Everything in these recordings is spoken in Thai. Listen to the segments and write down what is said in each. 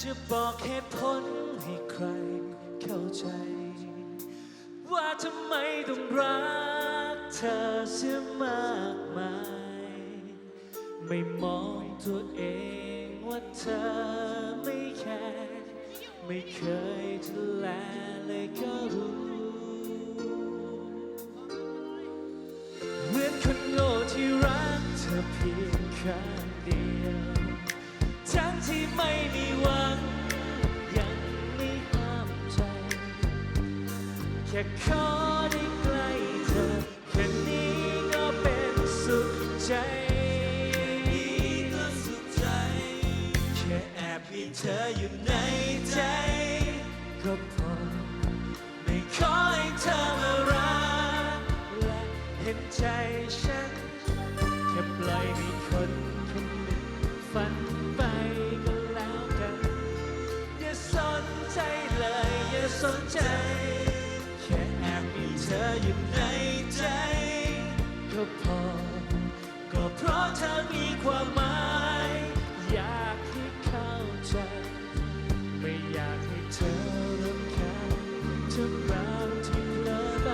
จะบอกเหตุผลให้ใครเข้าใจว่าทำไมต้องรักเธอเสียมากมายไม่มองตัวเองว่าเธอไม่แคร์ไม่เคยจะแลเลยก็รู้เหมือนคนโง่ที่รักเธอเพียงข้างเดียวทั้งที่ไม่มีหวังยังไม่ห้ามใจแค่ขอได้ใกล้เธอแค่นี้ก็เป็นสุขใจแค่แอบมีเธออยู่ในใจก็พอไม่ขอให้เธอมารักและเห็นใจฉันแค่ปล่อยให้คนคนหนึ่งฝันไปก็แล้วกันอย่าสนใจเลยอย่าสนใจแค่แอบมีเธออยู่ในใจก็พอก็เพราะเธอมีความหมายอยากให้เข้าใจไม่อยากให้เธอรำคาญทุกคราวที่เผลอไป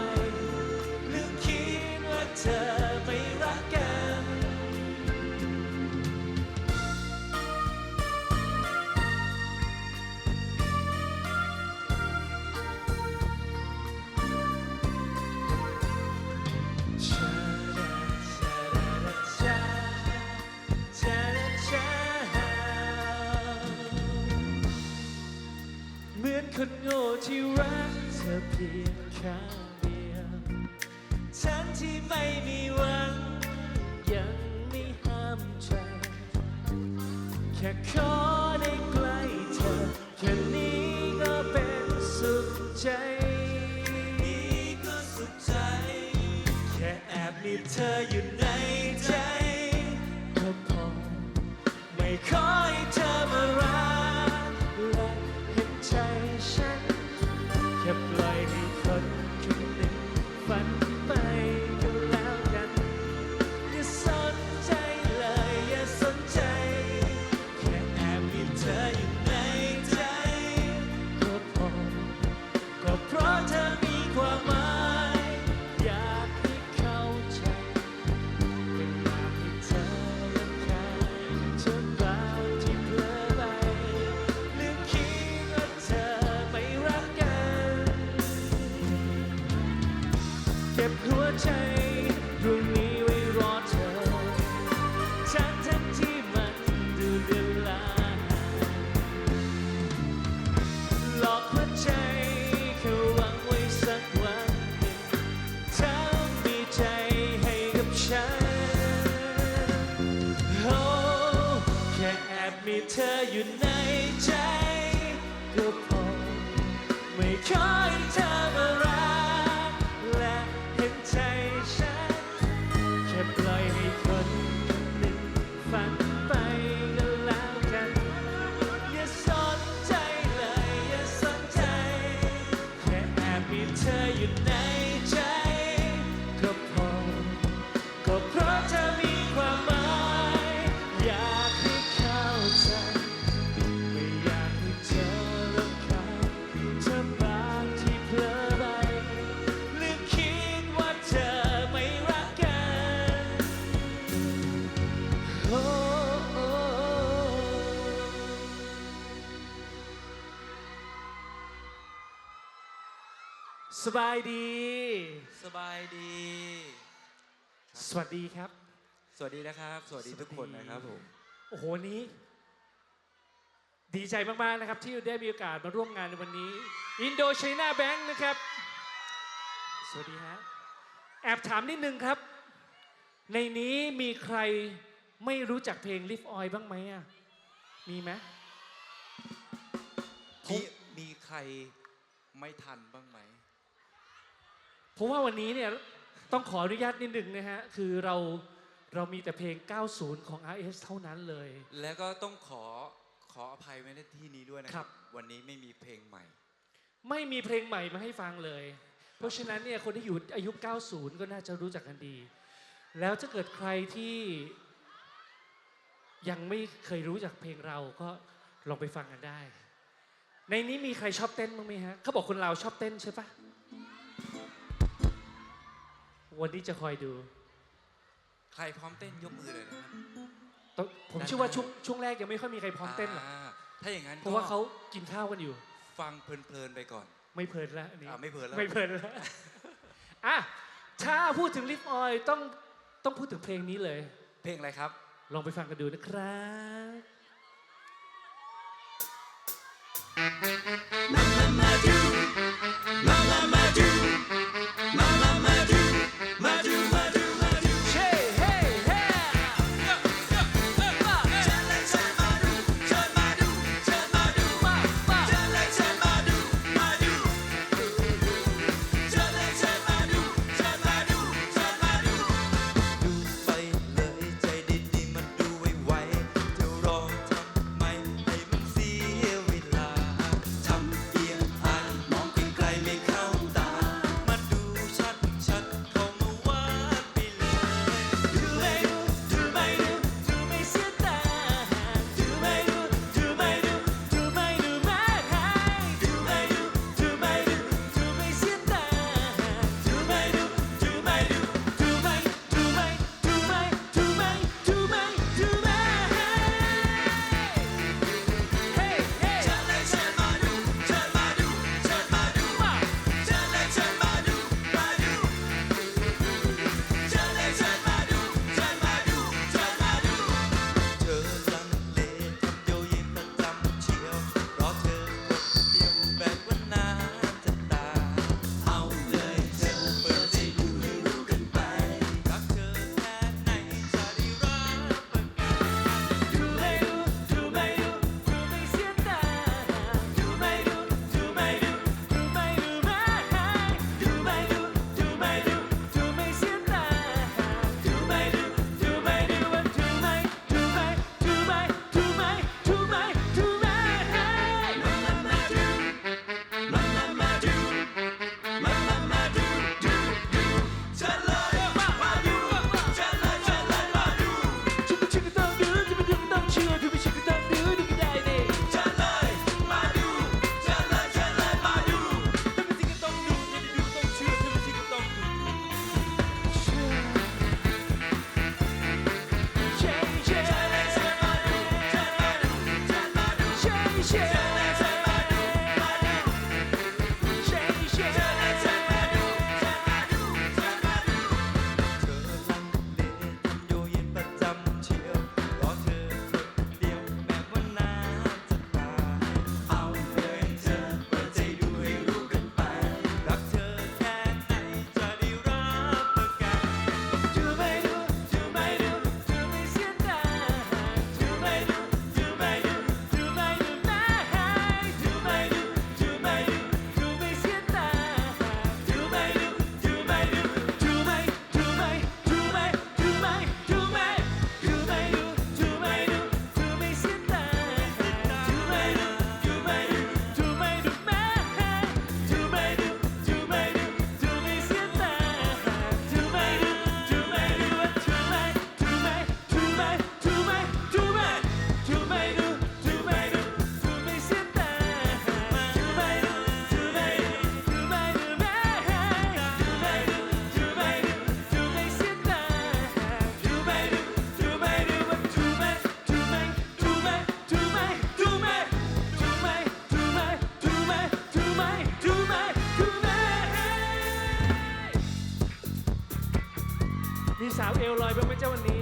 ลืมคิดว่าเธอไม่รักกันเหมือนคนโง่ที่รักเธอเพียงข้างเดียวฉันที่ไม่มีหวังยังไม่ห้ามใจแค่ขอได้ใกล้เธอแค่นี้ก็เป็นสุขใจแค่แอบมีเธออยู่ในใจก็พอไม่ขอให้เธอมารักและเห็นใจฉันแค่ปล่อยให้คนคนหนึ่งฝันไปก็แล้วกันอย่าสนใจเลยอย่าสนใจแค่แอบมีเธออยู่ในใจก็พอก็เพราะเธอมีความหมายอยากให้เข้าใจไม่อยากให้เธอรำคาญทุกคราวที่เผลอไปลืมคิดว่าเธอไม่รักกันเก็บหัวใจดวงนี้ไว้รอเธอทั้งที่มันดูเดือนลาหลอกหัวใจแค่หวังไว้สักวันหนึ่งเธอมีใจให้กับฉันโอ้แค่แอบมีเธออยู่ในใจก็พอไม่ขอให้เธอมารักและเห็นใจฉันแค่ปล่อยให้คนคนหนึ่งฝันไปก็แล้วกันอย่าสนใจเลยอย่าสนใจแค่แอบมีเธออยู่ในใจก็พอก็เพราะเธอมีความหมายอยากให้เข้าใจไม่อยากให้เธอรำคาญเธอบางที่เผลอไปลืมคิดว่าเธอไม่รักกันโอ้สบายดี สบายดี สวัสดีครับ สวัสดีนะครับ สวัสดีทุกคนนะครับผม โอ้โหวันนี้ ดีใจมากๆนะครับที่ได้มีโอกาสมาร่วมงานในวันนี้อินโดไชน่าแบงค์นะครับสวัสดีฮะแอบถามนิดนึงครับในนี้มีใครไม่รู้จักเพลง Live Oil บ้างไหมอ่ะมีไหม มีใครไม่ทันบ้างไหม เพราะว่าวันนี้เนี่ยต้องขออนุญาตนิดนึงนะฮะคือเรามีแต่เพลง 90 ของ RS เท่านั้นเลย แล้วก็ต้องขออภัยไว้ในที่นี้ด้วยนะค ครั รับ บ วันนี้ไม่มีเพลงใหม่ ไม่มีเพลงใหม่มาให้ฟังเลย เพราะฉะนั้นเนี่ยคนที่อยู่อายุ 90 ก็น่าจะรู้จักกันดี แล้วถ้าเกิดใครที่ยังไม่เคยรู้จักเพลงเราก็ ลองไปฟังกันได้ ในนี้มีใครชอบเต้นบ้างไหมฮะเขาบอกคนเราชอบเต้นใช่ปะวันนี้จะคอยดู ใครพร้อมเต้นยกมือเลยนะครับ ผมเชื่อว่าช่วงแรกยังไม่ค่อยมีใครพร้อมเต้นหรอก ถ้าอย่างนั้น เพราะว่าเขากินข้าวกันอยู่ ฟังเพลินๆไปก่อน ไม่เพลินแล้วอันนี้ ไม่เพลินแล้ว ไม่เพลินแล้วอ่ะถ้าพูดถึงลิฟออยต้องพูดถึงเพลงนี้เลย เพลงอะไรครับ ลองไปฟังกันดูนะครับ ไปเลยใจดีๆมันดูไวๆจะรอทำไมให้มันเสียเวลาทำเอียงอายมองไกลๆไม่เข้าตามาดูชัดๆเข้ามาวัดไปเลยดูไม่เสียดายดูไม่แม้ดูไม่เสียดายดูไม่เธอลังเลทำโยเยประจำเชียวรอเธอคนเดียวแบบว่านานจะตายเอาเลยเธอเปิดใจดูให้รู้กันไปรักเธอแค่ไหนจะได้รับประกันดูไม่เสียดายดูไม่แม้ดูไม่เสียดายดูไม่มีสาวเอวลอยบ้างไหมเจ้าวันนี้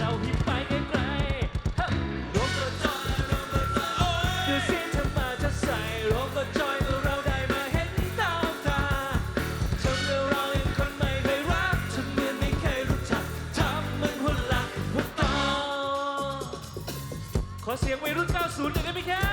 เราที่ไปไกลๆฮะร่วมเปิดจอยร่วมเปิดจอยโอ้ยดูสิเธอมาจะใส่ร่วมเปิดจอยเมื่อเราได้มาเห็นตามตาทำให้เรายังคนไม่เคยรักทำเหมือนไม่เคยรู้จักทำเหมือนหุ่นหลักหุ่นต่อขอเสียงวัยรุ่น 90 หน่อยได้ไหมครับ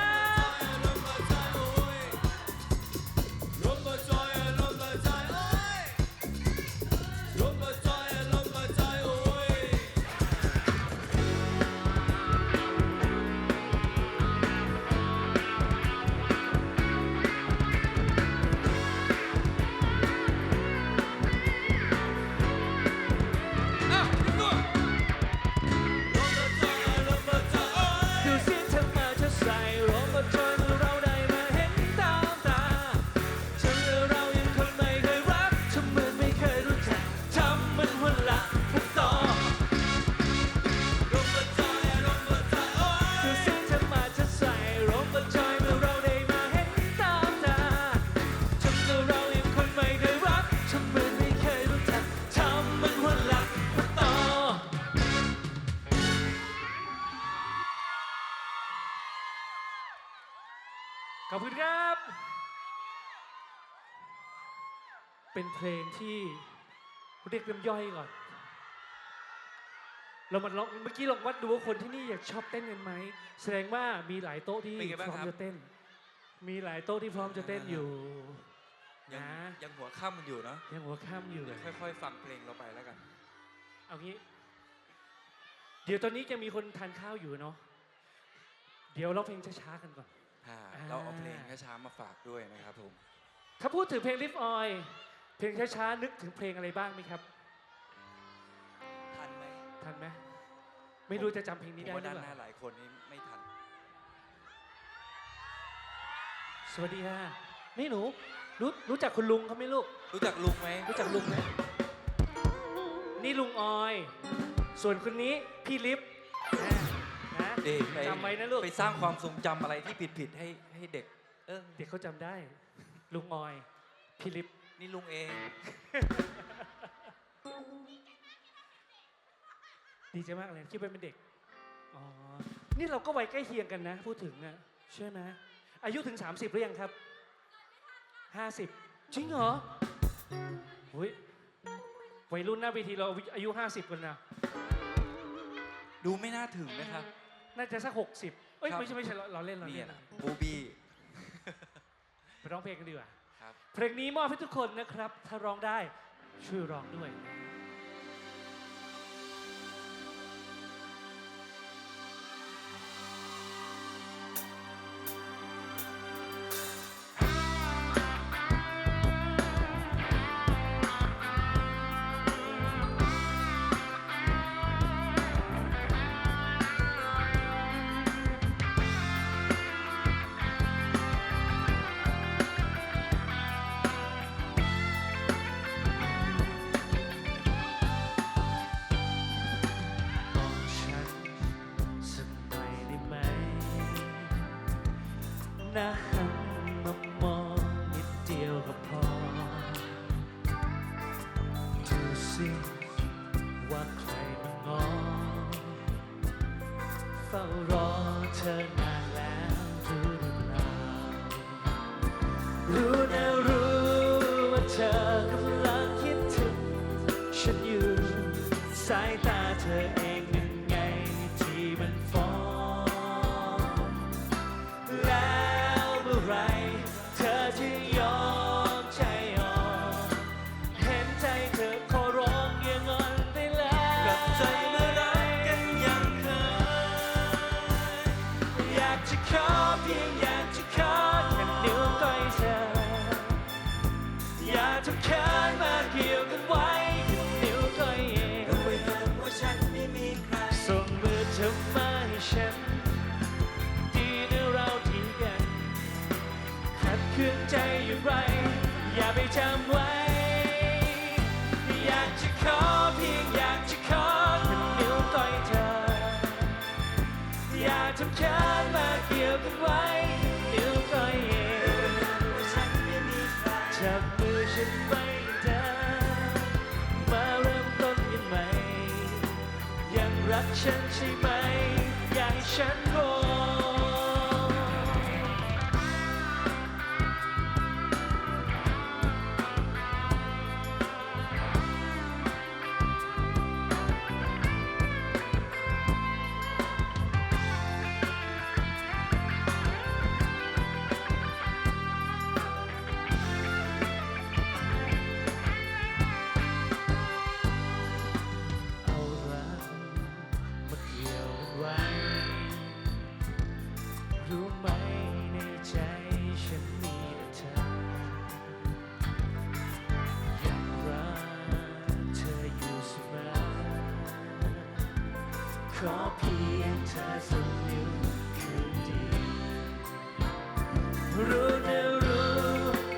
ดูสิเธอมาจะใส่ร่วมเปิดจอยเมื่อเราได้มาเห็นตามตาทำให้เรายังคนไม่เคยรักทำเหมือนไม่เคยรู้จักทำเหมือนหุ่นหลักหุ่นต่อดูสิเธอมาจะใส่ร่วมเปิดจอยเมื่อเราได้มาเห็นตามตาทำให้เรายังคนไม่เคยรักทำเหมือนไม่เคยรู้จักทำเหมือนหุ่นหลักหุ่นต่อขอบคุณครับ เป็นเพลงที่เรียกน้ำย่อยก่อน เรามาลองเมื่อกี้ลองวัดดูว่าคนที่นี่อยากชอบเต้นกันไหม แสดงว่ามีหลายโต๊ะที่ เป็นไง พ บ้าง ร้อม ครับ จะเต้น มีหลายโต๊ะที่พร้อมจะเต้นอยู่ ยัง นะ ยังหัวค่ำมันอยู่เนาะ ยังหัวข้ามอยู่ เดี๋ยวค่อยๆ ฟังเพลงเราไปแล้วกัน เอางี้ เดี๋ยวตอนนี้ยังมีคนทานข้าวอยู่เนาะ เดี๋ยวเราเพลงช้าๆกันก่อน เราเอาเพลงช้าๆมาฝากด้วยนะครับผม ถ้าพูดถึงเพลง Lift Oil เพลงช้าๆนึกถึงเพลงอะไรบ้างไหมครับ ทันไหม ทันไหมไม่รู้จะจำเพลงนี้ ผม ได้ห ว่า รือ ด้าน เป หน้า ล่า หลายคนนี้ไม่ทัน สวัสดีค่ะนี่หนูรู้จักคุณลุงเขาไหมลูก รู้จักลุงไหม รู้จักลุงไหมนี่ลุงออย ส่วนคนนี้พี่ลิฟนะ เด็กไป จำไว้นะลูก ไปสร้างความทรงจำอะไรที่ผิดๆให้เด็ก เด็กเขาจำได้ ลุงออย พี่ลิฟ นี่ลุงเอง ดีใจมากเลยคิดว่าเป็นเด็กอ๋อนี่เราก็วัยใกล้เคียงกันนะ พูดถึงอะใช่ไหมอายุถึง 30หรือยังครับ 50 จริงเหรอหุ้ยวัยรุ่นหน้าเวทีเราอายุ 50 กันนะ ดูไม่น่าถึงนะครับ น่าจะสัก 60 เอ้ย ครับ ไม่ใช่เราเล่น นี่ เล่น นะบูบี้ ไปร้องเพลงกันดีกว่า ครับ เพลงนี้มอบให้ทุกคนนะครับ ถ้าร้องได้ช่วยร้องด้วย ฉันสักหน่อยได้ไหมนะหันมามองนิดเดียวก็พอดูสิว่าใครมางอเฝ้ารอเธอนานแล้วรู้หรือเปล่ารู้นะรู้ว่าเธอกำลังคิดถึงฉันอยู่สายตาเธอเองยังไงที่มันฟ้องแล้วเมื่อไรเธอจะยอมใจอ่อนเห็นใจเธอขอร้องอย่างอ่อนได้แล้ว กลับใจมารักกันอย่างเคย อยากจะขอเพียงอยากจะขอแค่นิ้วก้อยเธออย่าทำเขินมาเกี่ยวกันไว้แค่นิ้วก้อยเอง รู้ไว้เถอะว่าฉันไม่มีใคร ส่งมือเธอมาให้ฉันดีนะเราที่กันขัดขืนใจอย่างไรอย่าไปจำไว้อยากจะขอเพียงอยากจะขอแค่นิ้วก้อยเธออย่าทำเขินมาเกี่ยวกันไว้นิ้วก้อยเองจับมือฉันไว้เธอมาเริ่มต้นกันใหม่ยังรัก ฉันใช่ไหมอยากให้ฉันรอเอารักมาเกี่ยวกันไว้ รู้ไหมในใจฉันมีแต่เธอ อยากรักเธออยู่เสมอ ขอเพียงเธอสักนิ้วคืนดี รู้นะรู้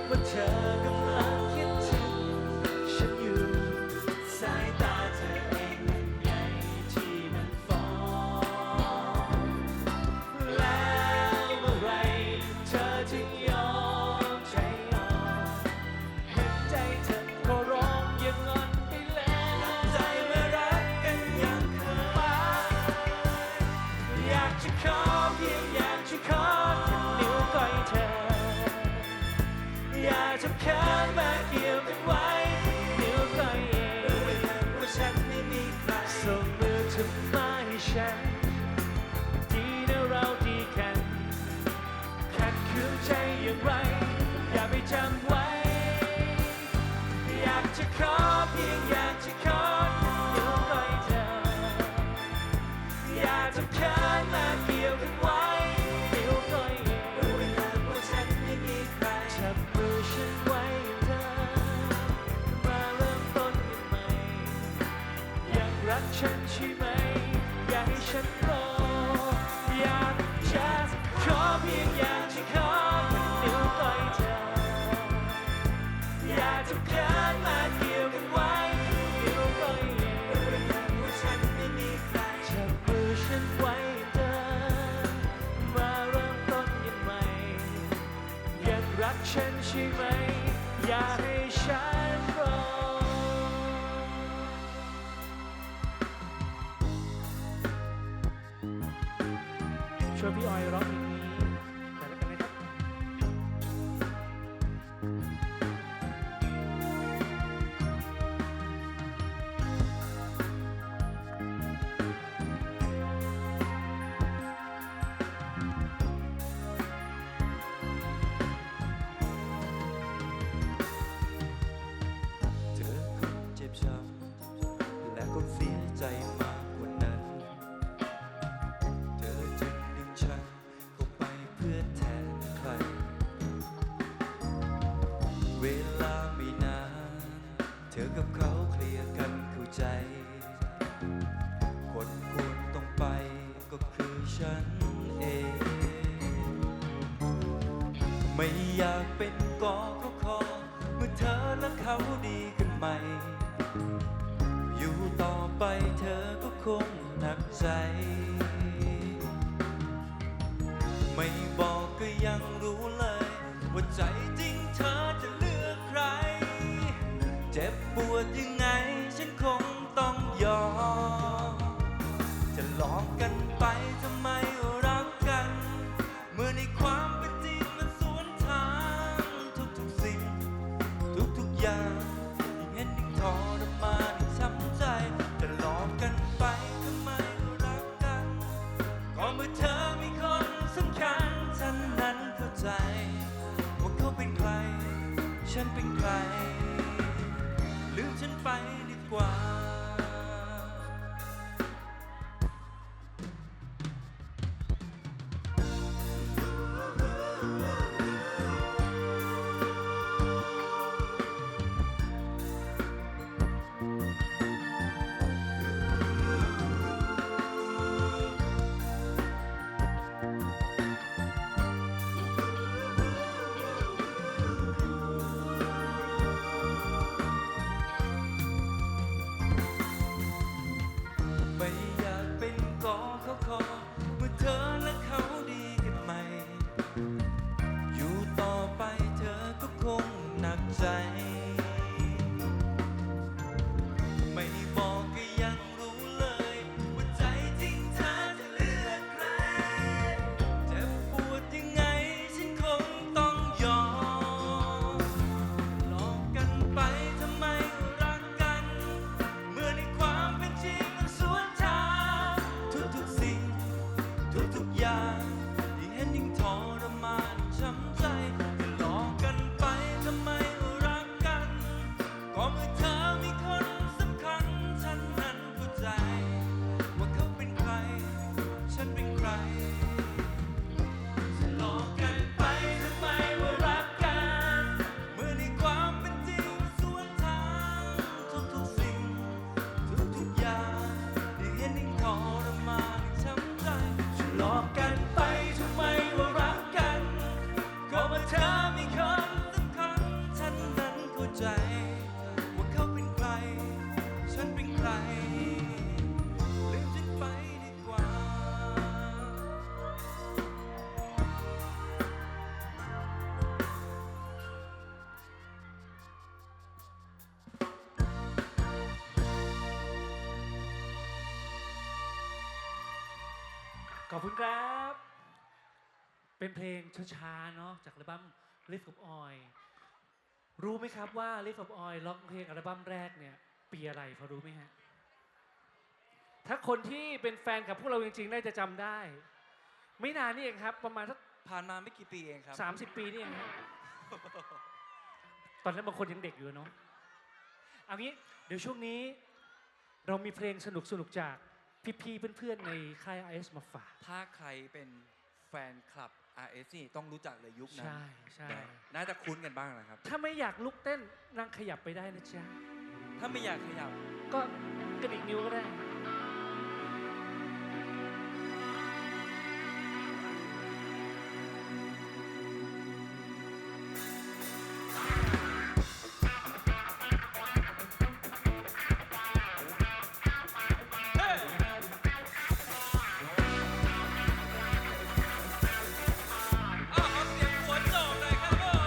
ว่าเธอกำลังคิดถึงฉันอยู่ สายตาเธอเองนั่นไงที่มันฟ้อง แล้วเมื่อไรเธอจึงยอมใจอ่อนเห็นใจเธอขอร้องอย่างงอนไปแล้วใจไม่รักกันอย่างเคยอยากจะขอเพียงอยากจะขอแค่นิ้วก้อยเธอ อยากจะแค้นมาเกี่ยวกันไว้นิ้วก้อยเองรู้ไหมว่าฉันไม่มีใครส่งมือเธอมาให้ฉัน ดีนะเราดีกันขัดขืนใจอย่างไร อย่าไปจำไว้ อยากจะขอเพียงอยากจะขอนิ้วก้อยเธอ อยากจะแค้นมาเกี่ยวกันไว้นิ้วก้อยเองรู้ไหมว่าฉันไม่มีใครจับมือฉันไว้เธอ มาเริ่มต้นกันใหม่ อยากรักฉันใช่ไหมอยากให้ฉันรอ อยากจะขอเพียงอยากจะขอแค่นิ้วก้อยเธอ อยากจะแค้นมาเกี่ยวกันไว้นิ้วก้อยเองรู้ไหมว่าฉันไม่มีใครจับมือฉันไว้เธอ มาเริ่มต้นกันใหม่ อยากรักฉันใช่ไหมอยากให้ฉันรอ ช่วยพี่ออยร้องเพลงนี้หน่อยแล้วกันนะครับ เธอคนเจ็บช้ำและก็เสียใจมากกว่านั้น เธอจึงดึงฉันเข้าไปเพื่อแทนใคร เวลาไม่นาน เธอกับเขาเคลียร์กันเข้าใจ คนควรต้องไปก็คือฉันเอง ไม่อยากเป็นกอเขาคอเมื่อเธอและเขาดีกันใหม่ อยู่ต่อไปเธอก็คงหนักใจ ไม่บอกก็ยังรู้เลย ว่าใจจริงเธอจะเลือกใคร เจ็บปวดยังไงฉันคงต้องยอม จะหลอกกันไปทำไมรักกัน เมื่อในความเป็นจริงมันสวนทางทุกๆสิ่ง ทุกๆอย่างยิ่งเห็นยิ่งทรมานยิ่งช้ำใจจะหลอกกันไปทำไมรักกันก็เมื่อเธอมีคนสำคัญฉันนั้นเข้าใจ ว่าเขาเป็นใคร ฉันเป็นใคร ลืมฉันไปดีกว่า ขอบคุณครับ เป็นเพลงช้าๆเนาะจากอัลบั้ม Lift of Oil รู้ไหมครับว่า Lift of Oil ร้องเพลงอัลบั้มแรกเนี่ยปีอะไรพอรู้ไหมฮะ ถ้าคนที่เป็นแฟนกับพวกเราจริงๆน่าจะจำได้ ไม่นานนี่เองครับ ประมาณสัก ผ่านมาไม่กี่ปีเองครับ 30 ปีนี่เองครับ ตอนนั้นบางคนยังเด็กอยู่เนาะเอางี้เดี๋ยวช่วงนี้เรามีเพลงสนุกๆจากพี่ๆเพื่อนๆในค่าย RS มาฝาก ถ้าใครเป็นแฟนคลับ RS นี่ต้องรู้จักเลยยุคนั้น ใช่ใช่ น่าจะคุ้นกันบ้างนะครับ ถ้าไม่อยากลุกเต้นนั่งขยับไปได้นะจ๊ะ ถ้าไม่อยากขยับ ก็กระดิกนิ้วก็ได้ เอาเสียงหัวโจกเลยครับผม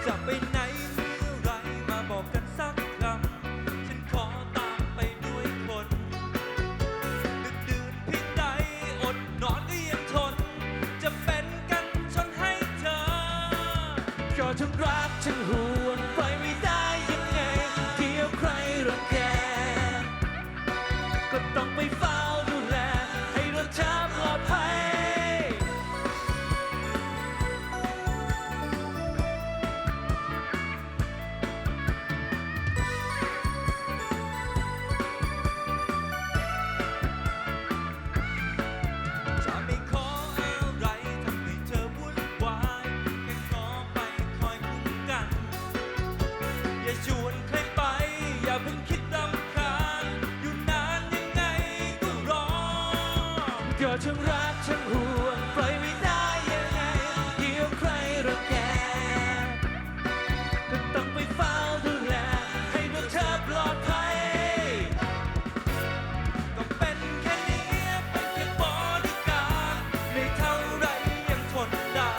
จะไปไหนเมื่อไรมาบอกกันสักคำฉันขอตามไปด้วยคนดึกดื่นเพียงใดอดนอนก็ยังทน จะเป็นกันชนให้เธอ ก็ทั้งรักทั้งห่วงปล่อยไม่ได้ยังไงเดี๋ยวใครรังแกก็ต้องไปเฝ้าดูแลให้รถเธอปลอดภัย จะไม่ขออะไรทำให้เธอวุ่นวายแค่ขอไปคอยคุ้มกัน อย่าชวนใครไป อย่าเพิ่งคิดรำคาญอยู่นานยังไงก็รอ ก็ทั้งรักทั้งห่วงปล่อยไม่ได้ยังไงเดี๋ยวใครรังแกก็ต้องไปเฝ้าดูแลให้พวกเธอปลอดภัย ก็เป็นแค่นี้เป็นแค่บริการไม่เท่าไรยังทนได้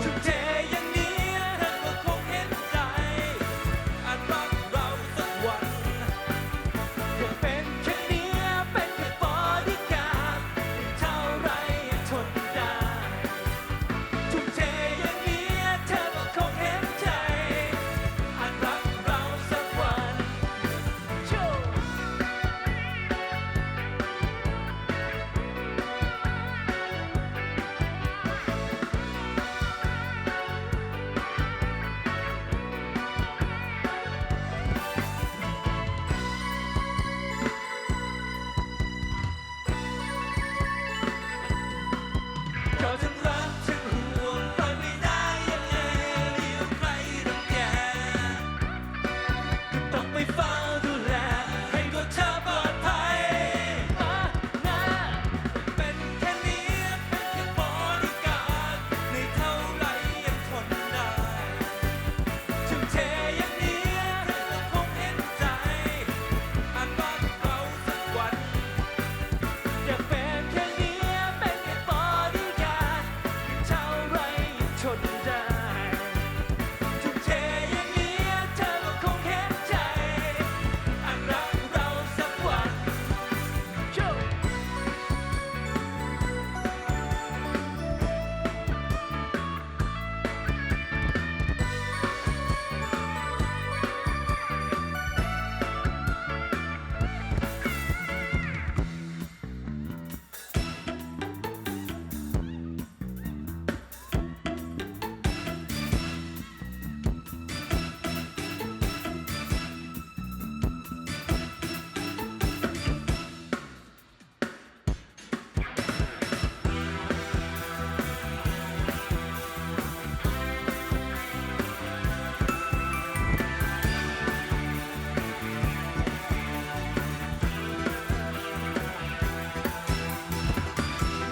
ทุ่มเทอย่างนี้ เธอก็คงเห็นใจอาจรักเราสักวัน ก็เป็นแค่นี้เป็นแค่บริการไม่เท่าไรยังทนได้ทุ่มเทอย่างนี้เธอก็คงเห็นใจอาจรักเราสักวันโชว์ ก็ทั้งรักทั้งห่วงปล่อยไม่ได้ยังไงเลี้ยวใครรังแกก็ต้องไปเฝ้าดูแลให้ตัวเธอปลอดภัยมานะ เป็นแค่นี้เป็นแค่บริการไม่เท่าไรยังทนได้ ทุ่มเทอย่างนี้ เธอก็คงเห็นใจอาจรักเราสักวัน อยากเป็นแค่นี้เป็นแค่บริการไม่เท่าไรยังทนได้ทุ่มเทอย่างนี้เธอก็คงเห็นใจอาจรักเราสักวันโชว์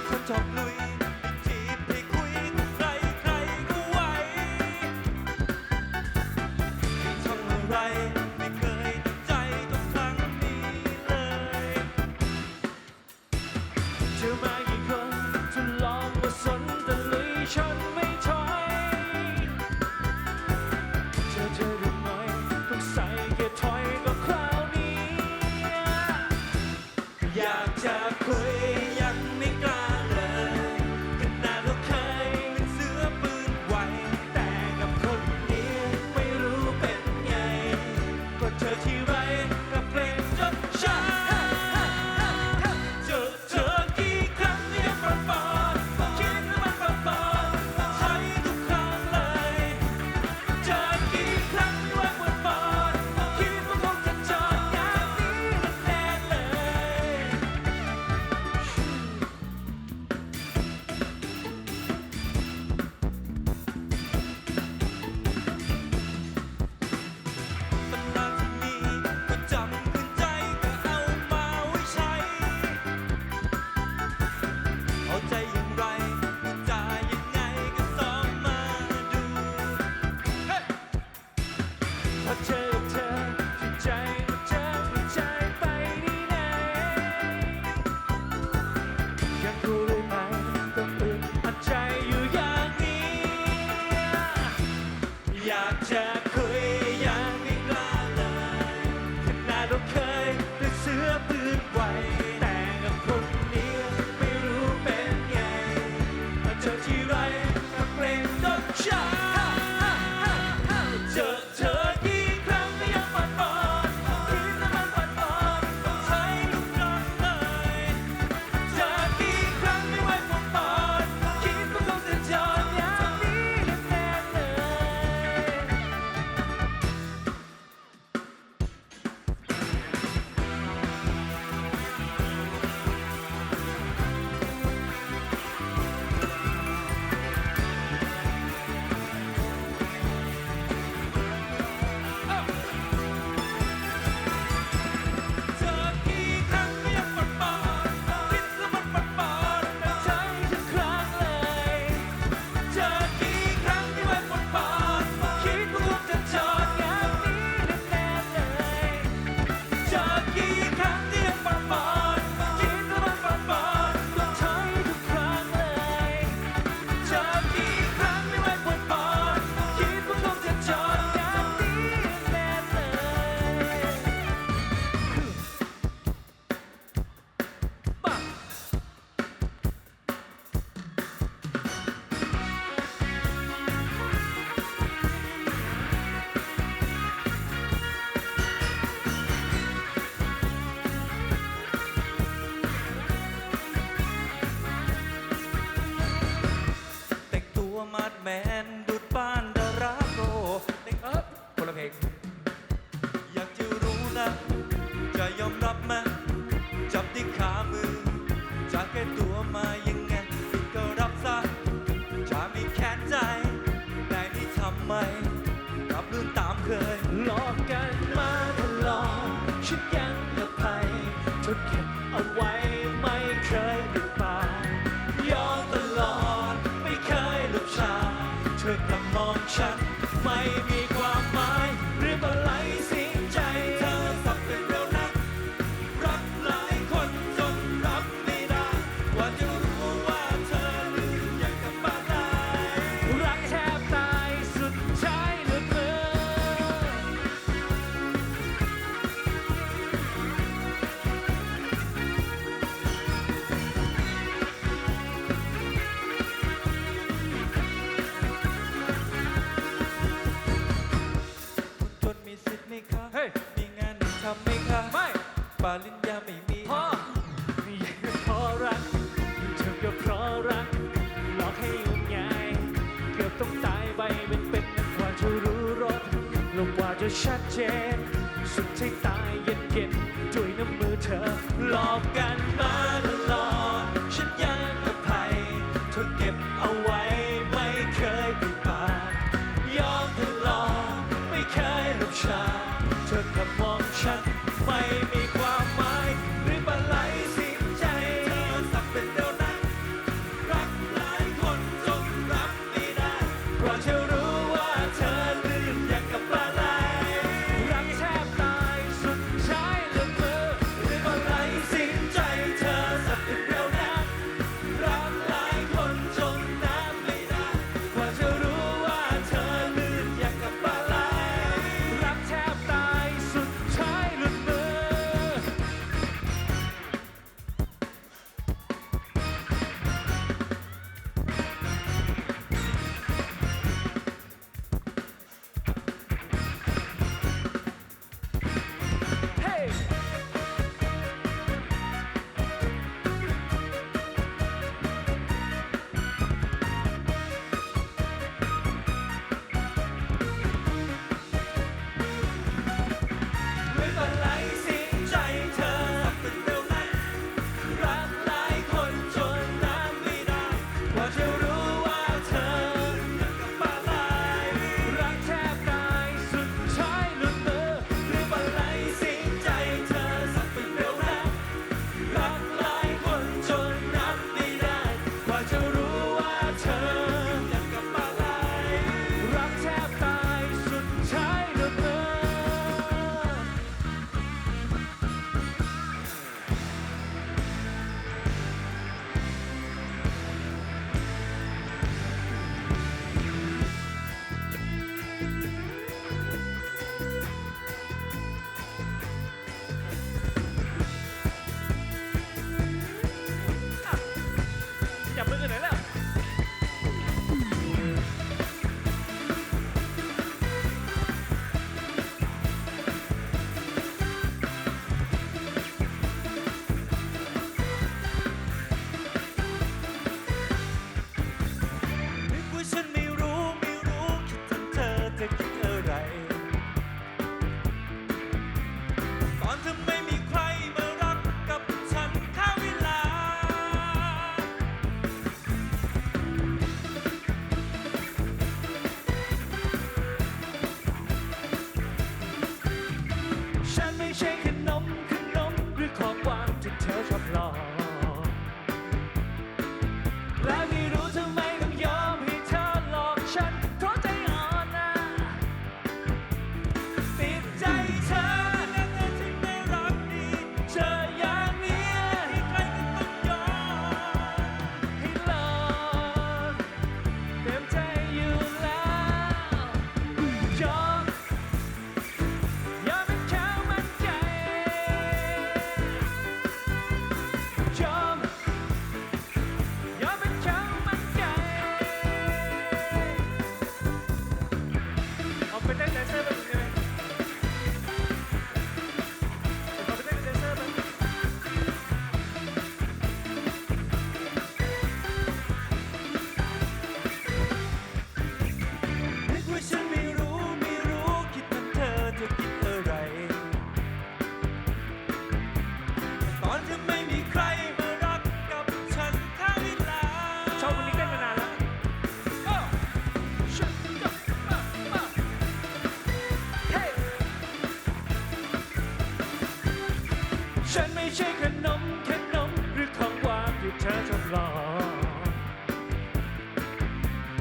คนชอบลุยจีบให้คุยกับใครใครก็ไหวทำอะไรไม่เคยตั้งใจกับครั้งนี้เลย เจอมากี่คน ฉันไม่ถอยเธอรู้ไหมต้องใส่เกียร์ถอยก็คราวนี้ อยากจะคุยยังไม่กล้าเลยขนาดเราเคยเป็นเสือปืนไหวแต่กับคนนี้ไม่รู้เป็นไงก็เจอที่ไรกับเพลงจดจำเจอเธอกี่ครั้งยังฝันฝันคิดว่ามันฝันฝันใช้ทุกครั้งเลยเจอกี่ครั้งว่ามันฝันคิดว่าคงจะจอดงานนี้แน่เลย ตำนานที่มีก็จำขึ้นใจก็เอามาไว้ใช้ เอาใจอย่างไรจะยังไงก็ต้องมาดู พอเจอกับเธอที่ใจก็จะหัวใจไปที่ไหนยังรู้เลยไหมต้องอึดอัดใจอยู่อย่างนี้ อยากจะคุยยังไม่กล้าเลยขนาดเราเคยเป็นเสือปืนไหวแต่กับคนนี้ไม่รู้เป็นไงมาเจอที่ไรกับเพลงต้นฉาเจอเธอกี่ครั้งก็ยังฝันฝันคิดแล้วมันฝันฝันต้องใช้ทุกครั้งเลยเจอกี่ครั้งไม่ไหวฝันฝันคิดว่าคงจะจอดอย่างนี้แน่เลย เจอกี่ครั้งก็ยังฝันฝันคิดแล้วมันฝันฝันเป็นใจทุกครั้งเลยเจอกี่ครั้งที่ไม่ฝันฝันคิดว่าคงจะจอดงานนี้แน่เลยเจอกี่ครั้งที่ยังฝันฝันคิดแล้วมันฝันฝันเป็นใจทุกครั้งเลยเจอกี่ครั้งที่ไม่ฝันฝันคิดว่าคงจะจอดงานนี้แน่เลย ป่ะ แต่งตัวมาดแมนดุดบ้านดาราโกแต่งคนละเพลง อยากจะรู้นะ จะยอมรับไหมจับที่ขามือ จะแก้ตัวมายังไงก็รับซะจะไม่แค้นใจ แต่นี่ทำไมกลับลื่นตามเคย หลอกกันมาตลอดฉันยังอภัยจนเก็บเอาไว้ไม่เคยปิดปากยอมตลอดไม่เคยหลบฉากเธอกลับมองฉันไม่มีความหมายหรืออะไรสิ้นใจ เธอสับเป็นเร็วนักรักหลายคนจนรับไม่ได้กว่าจะรู้ว่าเธอลืมอย่างกับบ้าได้ รักแทบตายสุดท้ายเหลือเกิน จนมีสิทธิ์ไหมคะ เฮ้ย มีงานทำไหมคะ ไม่ ปาลิญญาไม่มี พ่อยังเพราะรักเธอก็เพราะรักหลอกให้งมงายเกือบต้องตายไปเป็นกว่าจะรู้รสลงกว่าจะชัดเจนสุดที่ตายเย็นๆด้วยน้ำมือเธอหลอกกันมาตลอดฉันยังอภัยเธอเก็บเอาไว้ไม่เคยปิดปากยอมตลอดไม่เคยหลบฉากเธอกลับมองฉันไม่มีความหมายหรือบันไลสิ้นใจ เธอสับเป็นเร็วนักรักหลายคนจนรับไม่ได้ กว่าจะรู้ว่าเธอลืมอย่างกับปลาไหลรักแทบตายสุดท้ายเหลือ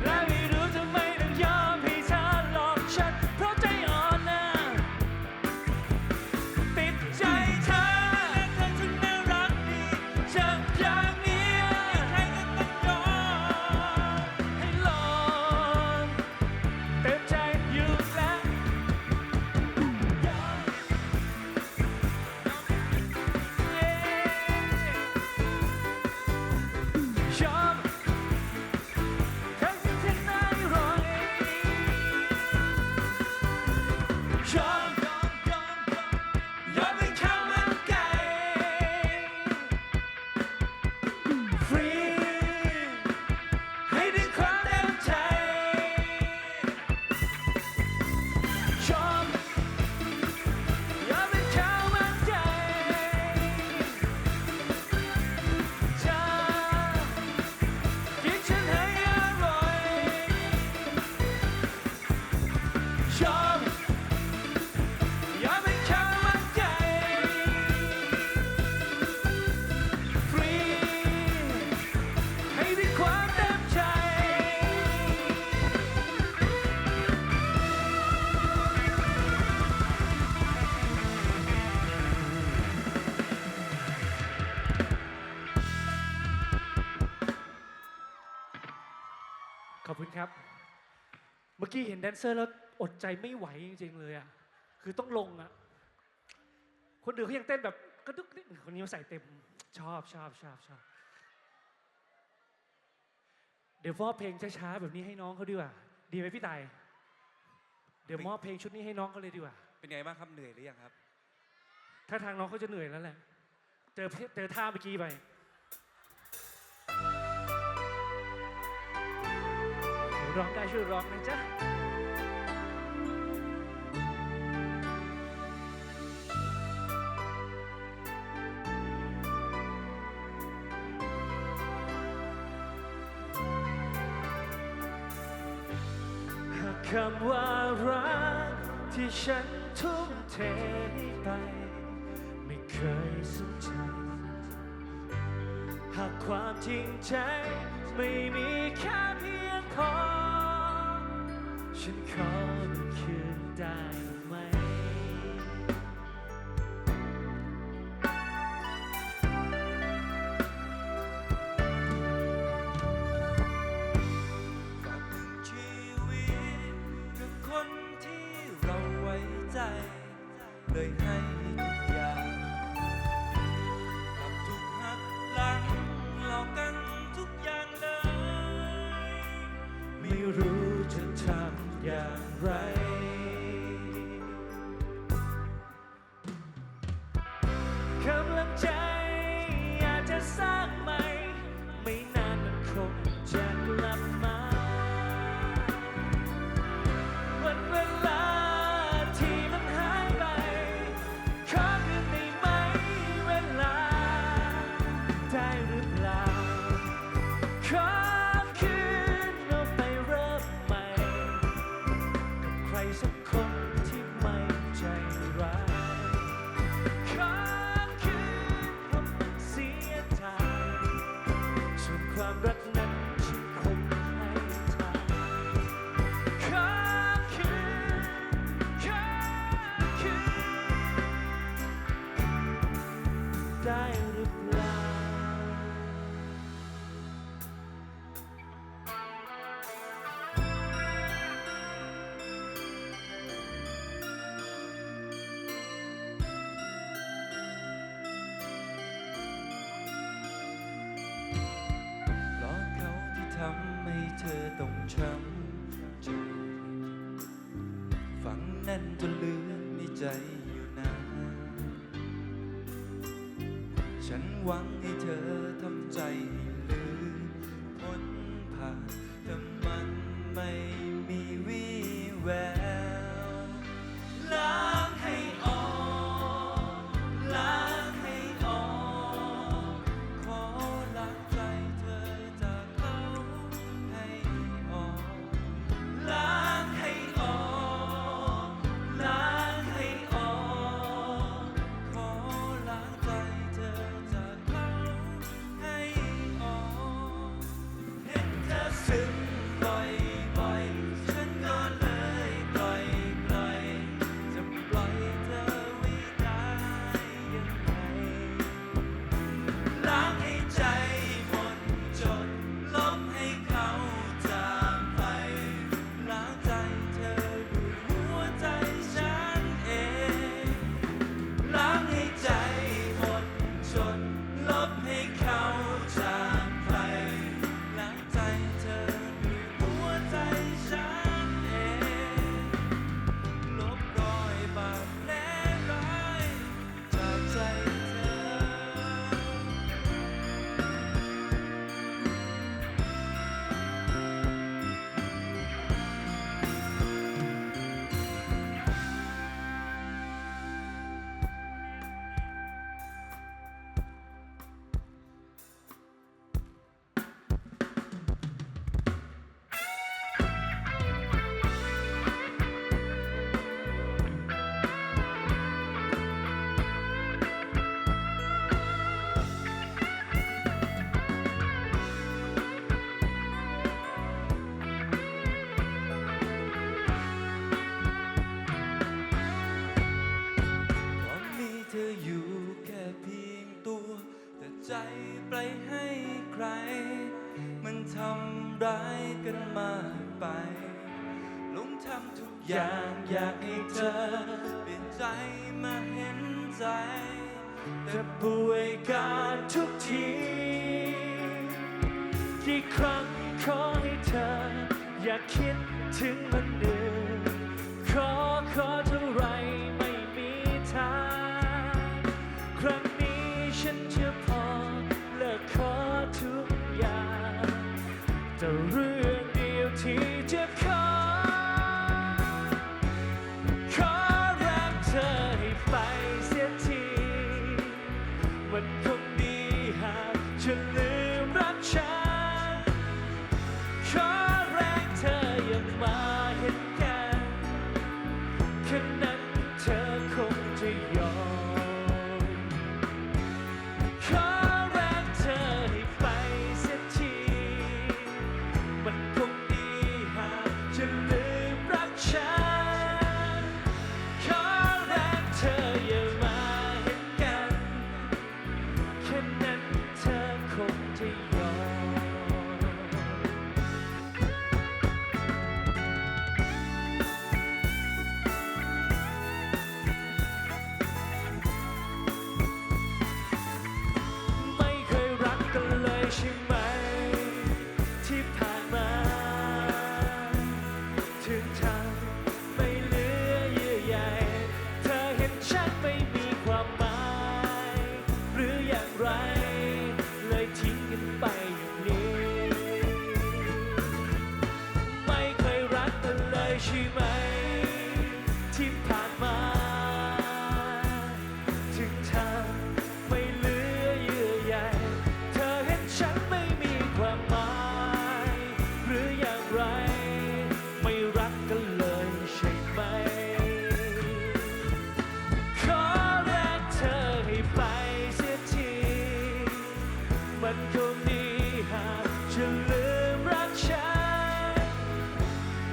และไม่รู้ทำไมต้องยอมให้เธอหลอกฉันเพราะใจอ่อนนะติดใจเธอและเธอช่างน่ารักดีจะอย่างนี้ใครก็ต้องยอมให้ลองเต็มใจอยู่แล้วยอมยอมทั้งที่เธอน่ารอเองยอมยอมเป็นข้าวมันไก่ฟรีให้ด้วยความเต็มใจยอมเป็นข้าวมันไก่จะกินฉันให้อร่อยยอมเป็นข้าวมันไก่ฟรีให้ด้วยความเต็มใจขอบคุณครับ เมื่อกี้เห็นแดนเซอร์แล้วอดใจไม่ไหวจริงๆเลยอ่ะ คือต้องลงอ่ะ คนอื่นเขายังเต้นแบบกระดุกนิดคนนี้มาใส่เต็ม ชอบ เดี๋ยวมอบเพลงช้าๆแบบนี้ให้น้องเขาดีกว่า ดีไหมพี่ตาย เดี๋ยวมอบเพลงชุดนี้ให้น้องเขาเลยดีกว่า เป็นไงบ้างครับเหนื่อยหรือยังครับ ถ้าทางน้องเขาจะเหนื่อยแล้วแหละ เจอท่าเมื่อกี้ไป ร้องได้ช่วยร้องนะจ๊ะ คำว่ารักที่ฉันทุ่มเทไป ไม่เคยสนใจ หากความจริงใจไม่มีค่าเพียงพอ ฉันขอมันคืนได้ไหม ฝากหนึ่งชีวิตกับคนที่เราไว้ใจ เลยให้ทุกอย่างกลับถูกหักหลังหลอกกันทุกอย่างเลย ไม่รู้จะทำอย่างไร กำลังใจอยากจะสร้างใหม่ ไม่นานมันคงจะกลับมา วันเวลาที่มันหายไป ขอคืนได้ไหมเวลา ได้หรือเปล่า ขอคืนเราไปเริ่มใหม่ กับใครสักคนที่ไม่ใจร้าย ขอคืนเพราะมันเสียใจส่วนความรักนั้นฉันคงให้ทางขอคืนได้หรือเปล่า เพราะเขาที่ทำให้เธอต้องช้ำใจ ฝังแน่นจนเหลือในใจอยู่นานฉันหวังให้เธอทำใจให้ลืมพ้นผ่านแต่มันไม่มีวี่แววล้างให้ออกล้างให้ออกขอล้างใจเธอจากเขาให้ออกล้างให้ออกล้างให้ออกขอล้างใจเธอจากเขาให้ออก ร้ายกันมากไปลงทำทุกอย่างอยากให้เธอเปลี่ยนใจมาเห็นใจแต่ป่วยการทุกทีกี่ครั้งขอให้เธออย่าคิดถึงมันหนึ่งขอเท่าไรไม่มีทางครั้งนี้ฉันจะพอเลิกขอทุกอย่างแต่เรื่องเดียวที่จะขอรักเธอให้ไปเสียทีมันคงดีหากฉันลืมรักฉันขอรักเธออย่ามาเห็นกันแค่นั้นเธอคงจะยอมขอรักเธอให้ไปเสียทีมันคงดีหากจะลืมรักฉันขอรักเธออย่ามาเห็นกันแค่นั้นเธอคงจะยอม ไม่เคยรักกันเลยใช่ไหมที่ผ่านมาถึงทางไม่เหลือเยื่อใยเธอเห็นฉันไม่มีความหมายหรืออย่างไรเลยทิ้งกันไปอย่างนี้ไม่เคยรักกันเลยใช่ไหมที่ผ่านมาถึงทางไม่เหลือเยื่อใยเธอเห็นฉันไม่มีความหมายหรืออย่างไรไม่รักกันเลยใช่ไหมขอรักเธอให้ไปเสียทีมันคงดีหากจะลืมรักฉัน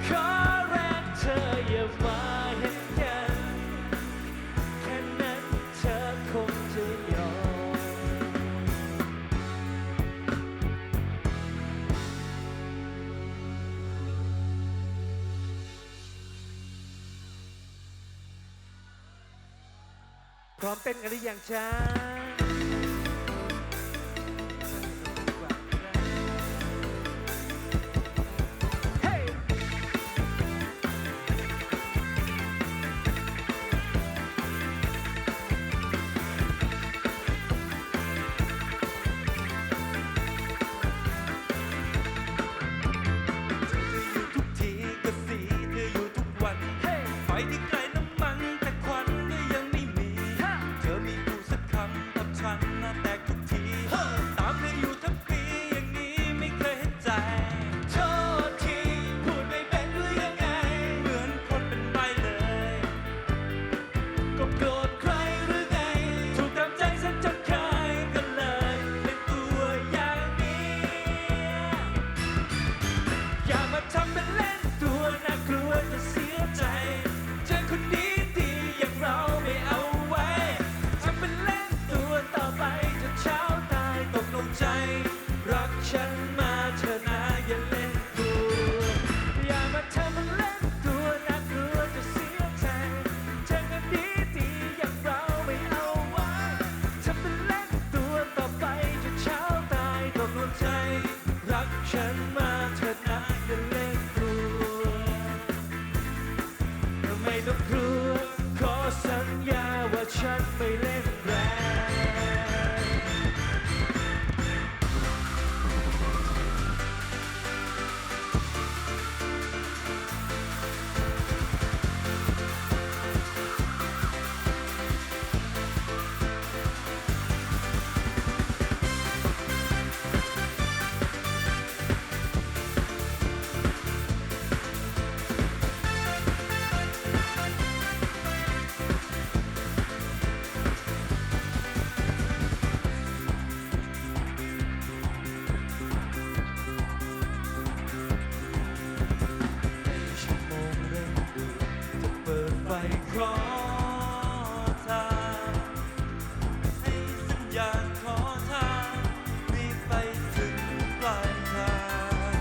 ขอรักเธออย่ามาเห็นกันแค่นั้นเธอคงจะยอมพร้อมเต้นกันหรือยังจ๊ะ Hey! ทุกทีก็สีเธออยู่ทุกวัน Hey! ไฟที่ไกลน้ำมันแต่ควันก็ยังไม่มี Ha! เธอมีกูสักคำกับฉันน่าแตกทุกที ตามเธออยู่ทั้งปีอย่างนี้ไม่เคยเห็นใจ โทษทีพูดไม่เป็นหรือยังไง เหมือนคนเป็นใบเลย ก็โกรธใครหรือไง ถูกตามใจฉันจนเคยก็เลยเป็นตัวอย่างนี้ อย่ามาทำเป็นเล่นตัวน่ากลัวจะเสียใจเจอคนดีดีอย่างเราไม่เอาไว้ทำเป็นเล่นตัวต่อไปจนเช้าตายตกลงใจ รักฉันมาเธอนะอย่าเล่นตัวอย่ามาทำเป็นเล่นตัวน่ากลัวจะเสียใจเจอคนดีดีอย่างเราไม่เอาไว้ทำเป็นเล่นตัวต่อไปจนเช้าตายตกลงใจ รักฉันมาเธอนะอย่าเล่นตัวไม่ต้องกลัวขอสัญญาว่าฉันไม่เล่นแรง ชั่วโมงเร่งด่วนจะเปิดไฟขอทางให้สัญญาณขอทางรีบไปถึงปลายทาง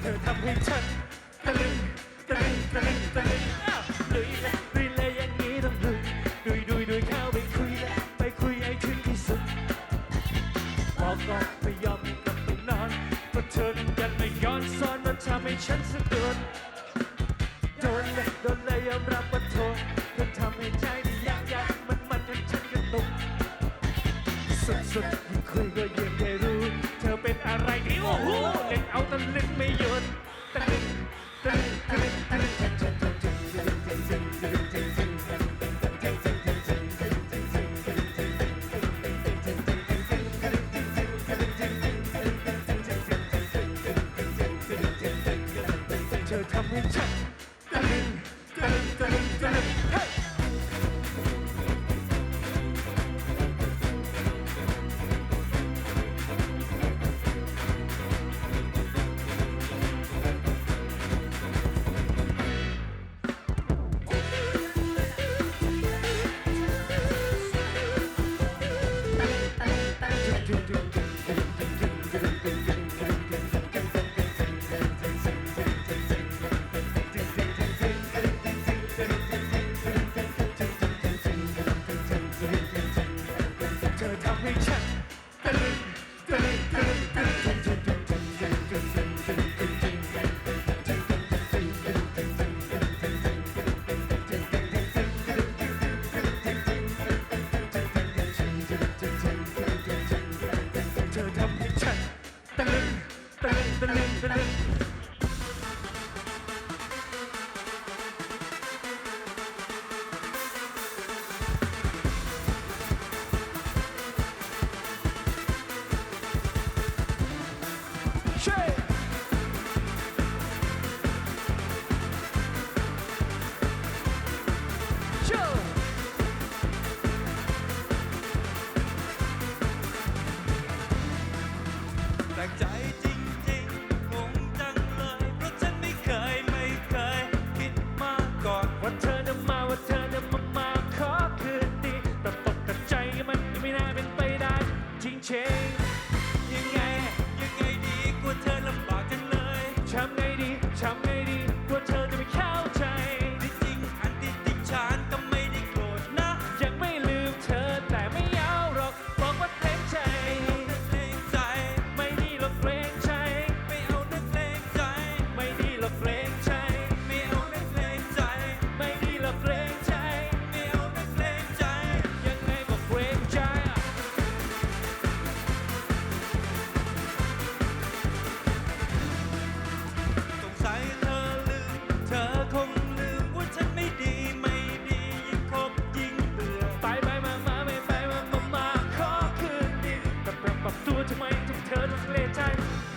เธอทำให้ฉันตะลึงตะลึงตะลึงตะลึงอ้าวลุยเลยอย่างนี้ต้องลุยเข้าไปคุยเลยไปคุยให้ถึงที่สุดบอกก่อนไม่ยอมกลับไปนอนเพราะเธอนั้นยังไม่ย้อนสอนมันทำให้ฉันสะดุดโดนเลยยอมรับว่าโทษเธอทำให้ใจที่ยากมันจนฉันกระตุกสุดยิ่งคุยก็ยิ่งได้รู้เธอเป็นอะไรที่โอ้โหเล่นเอาตะลึงไม่หยุดตะลึงตะลึงตะลึงตะลึงเธอทำให้ฉันตะลึงตะลึงตะลึงตะลึงเฮ้ยเธอทำให้ฉันตะลึงตะลึงตะลึงตะลึงเช่โชว์ แต่ใจจริงๆงงจังเลย เพราะฉันไม่เคยคิดมาก่อน ว่าเธอจะมาขอคืนดีแต่ตกแต่ใจมันไม่น่าเป็นไปได้จริง ยังไงดีกลัวเธอลำบากจังเลย ๆทำไงดีกลัวเธอจะไม่เข้าใจ ที่จริงอันที่จริงฉันก็ไม่ได้โกรธนะ ยังไม่ลืมเธอแต่ไม่เอาหรอกบอกว่าเพลงฉั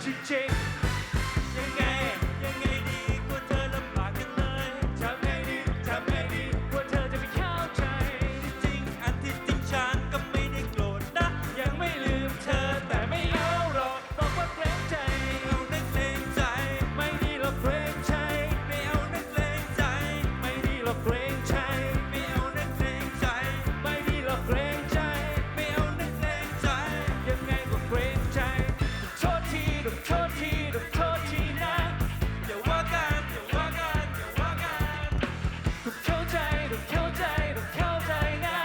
จริงๆยังไง ยังไงดีกลัวเธอลำบากจังเลย ทำไงดีทำไงดีกลัวเธอจะไม่เข้าใจ จริงอันที่จริงฉันก็ไม่ได้โกรธนะ ยังไม่ลืมเธอแต่ไม่เอาหรอกบอกว่าเกรงใจ เอานักเลงใจ ไม่ดีหรอกเกรงใจ ไม่เอานักเลงใจ ไม่ดีหรอกเกรงใจ ไม่เอานักเลงใจ ไม่ดีหรอกเกรงใจ ไม่เอานักเลงใจ ยังไงก็เกรงใจโทษทีต้องโทษทีต้องโทษทีนะ อย่าว่ากันอย่าว่ากันอย่าว่ากัน ต้องเข้าใจต้องเข้าใจต้องเข้าใจนะ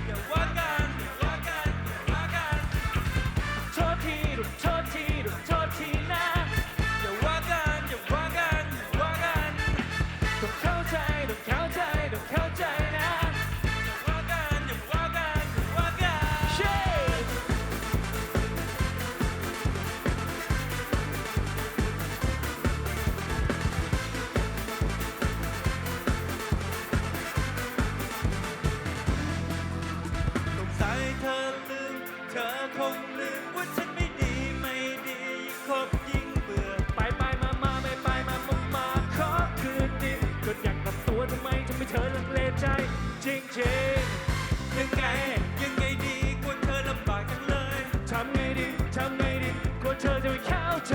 อย่าว่ากันอย่าว่ากันอย่าว่ากัน โทษทีต้องโทษทีต้องโทษทีนะ อย่าว่ากันอย่าว่ากันอย่าว่ากัน ต้องเข้าใจต้องเข้าใจต้องเข้าใจนะ อย่าว่ากันอย่าว่ากันอย่าว่ากัน เช่ สงสัยเธอลืมเธอคงลืมว่าฉันไม่ดีไม่ดียิ่งคบยิ่งเบื่อ ไปไปมามาไม่ไปมามามาขอคืนดีก็อยากกลับตัวทำไมทำให้เธอลังเลใจ จริงๆยังไง ยังไงดีกลัวเธอลำบากจังเลย ทำไงดีทำไงดีกลัวเธอจะไม่เข้าใจ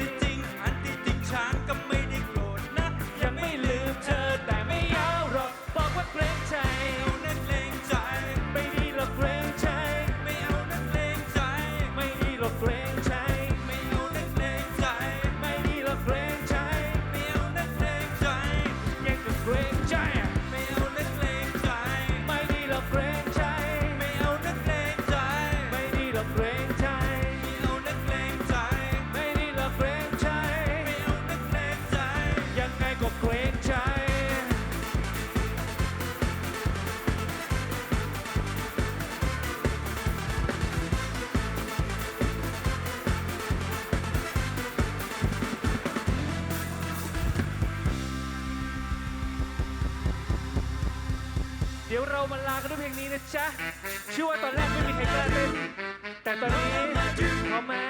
ที่จริงอันที่จริงฉันก็ไม่ได้โกรธนะ ยังไม่ลืมเธอแต่ไม่เอาหรอกบอกว่าเกรงใจ เอานักเลงใจ ไม่ดีหรอกเกรงใจ ไม่เอานักเลงใจ ไม่ดีหรอกเกรงใจ ไม่เอานักเลงใจ ไม่ดีหรอกเกรงใจ ไม่เอานักเลงใจ ยังก็เกรงใจ ไม่เอานักเลงใจ ไม่ดีหรอกเกรงใจ ไม่เอานักเลงใจ ไม่ดีหรอกเกรงใจ ไม่เอานักเลงใจ ไม่ดีหรอกเกรงใจ ไม่เอานักเลงใจ ยังไงก็เกรงใจ เดี๋ยวเรามาลากันด้วยเพลงนี้นะจ๊ะชื่อว่าตอนแรกไม่มีใครกล้าเต้นแต่ตอนนี้พอมา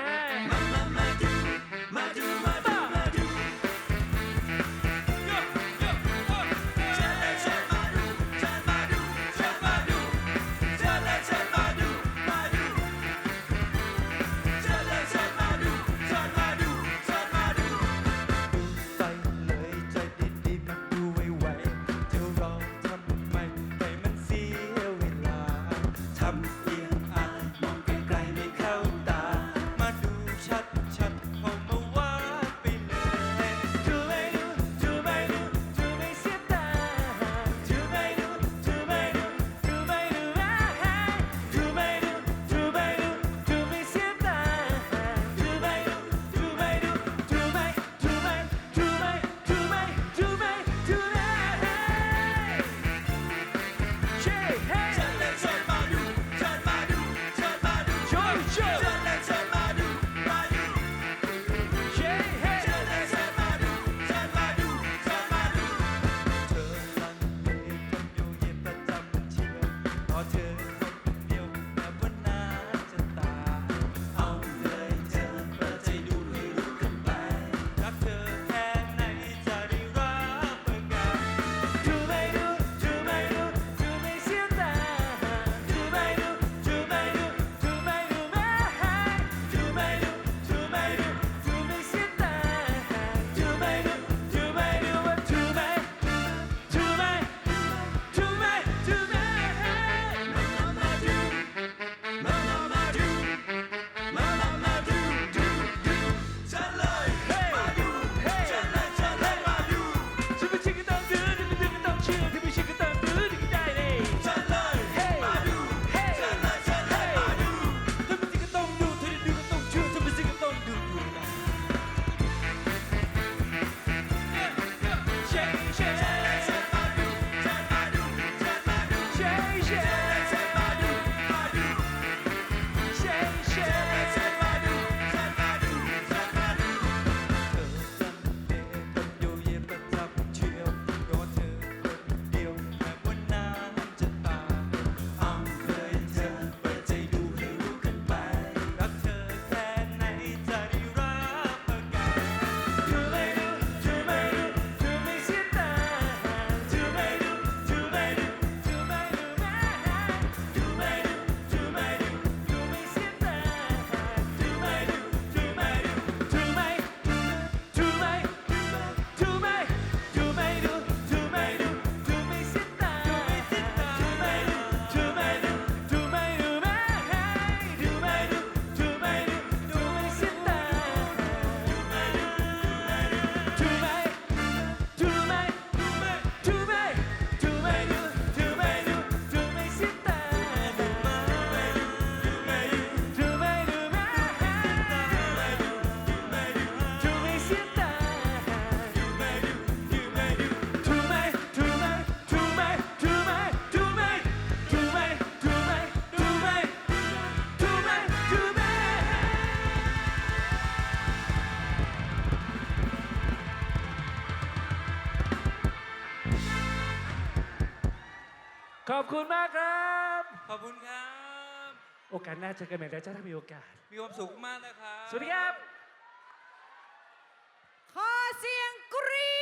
ไปเลยใจดีๆมาดูไวๆเธอรอทำไมไปมันเสียเวลาทำเอียงอายมองไกลๆไม่เข้าตา มาดู ขอบคุณมากครับ ขอบคุณครับ โอกาสหน้าเจอกันใหม่แล้วจ้าถ้ามีโอกาส มีความสุขมากนะครับ สวัสดีครับ ขอเสียงกรี๊